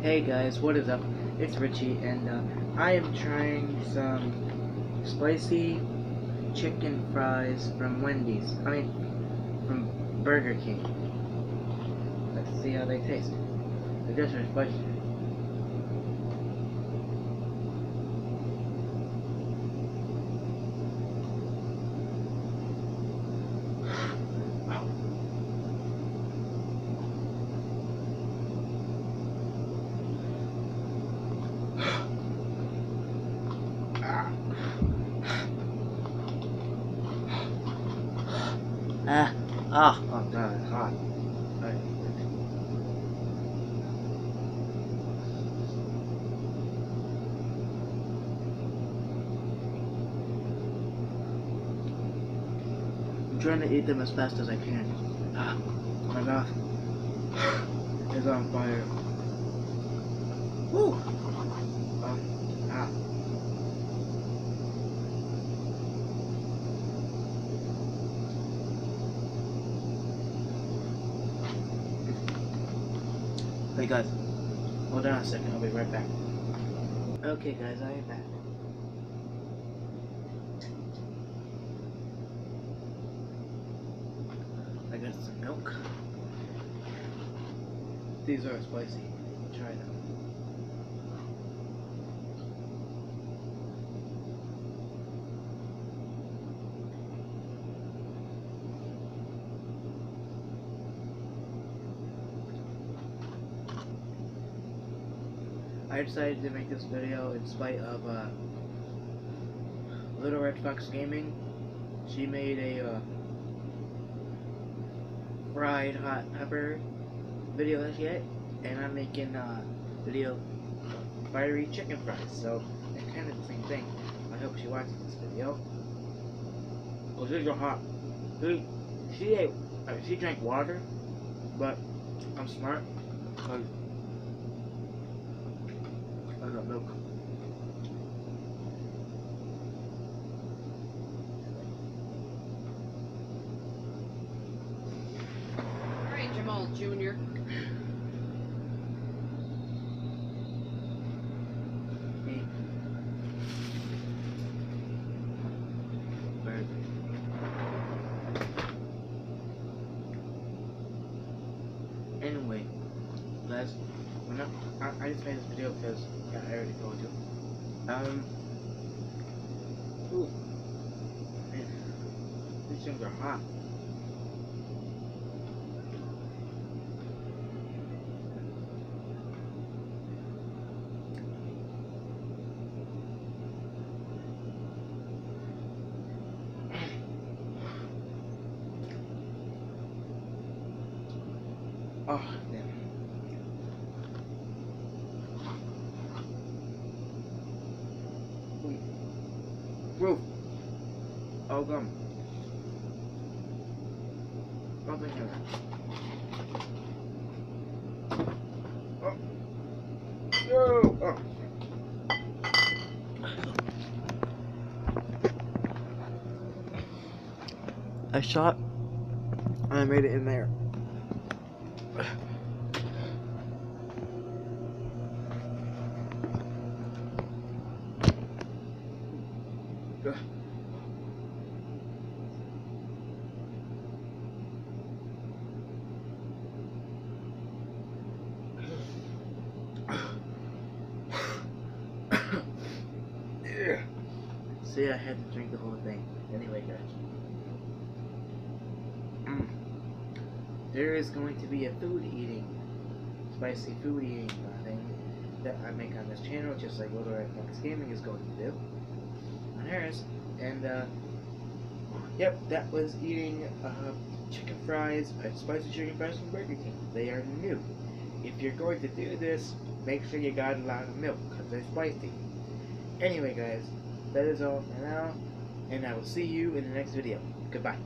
Hey guys, what is up? It's Richie, and I am trying some spicy chicken fries from Wendy's. From Burger King. Let's see how they taste. They're just very spicy. Oh god, it's hot. I'm trying to eat them as fast as I can. Oh my god. It's on fire. Woo! Ah. Hey guys, hold on a second, I'll be right back. Okay guys, I am back. I got some milk. These are spicy. Try them. I decided to make this video in spite of Little Red Fox Gaming. She made a fried hot pepper video that she had, and I'm making a video fiery chicken fries. So it's kind of the same thing. I hope she watches this video. Oh, these are hot. She drank water, but I'm smart because I got milk. Alright, Jamal Jr. Anyway, guys, I just made this video because I already told you. Ooh, man, these things are hot. Oh, damn. Roof. Oh, gum. Something here. Oh. Yo. Oh. I shot and I made it in there. See, I had to drink the whole thing. Anyway, guys. There is going to be a spicy food eating thing that I make on this channel, just like Little Red Fox Gaming is going to do on hers. And, yep, that was eating chicken fries, spicy chicken fries from Burger King. They are new. If you're going to do this, make sure you got a lot of milk, because they're spicy. Anyway, guys, that is all for now, and I will see you in the next video. Goodbye.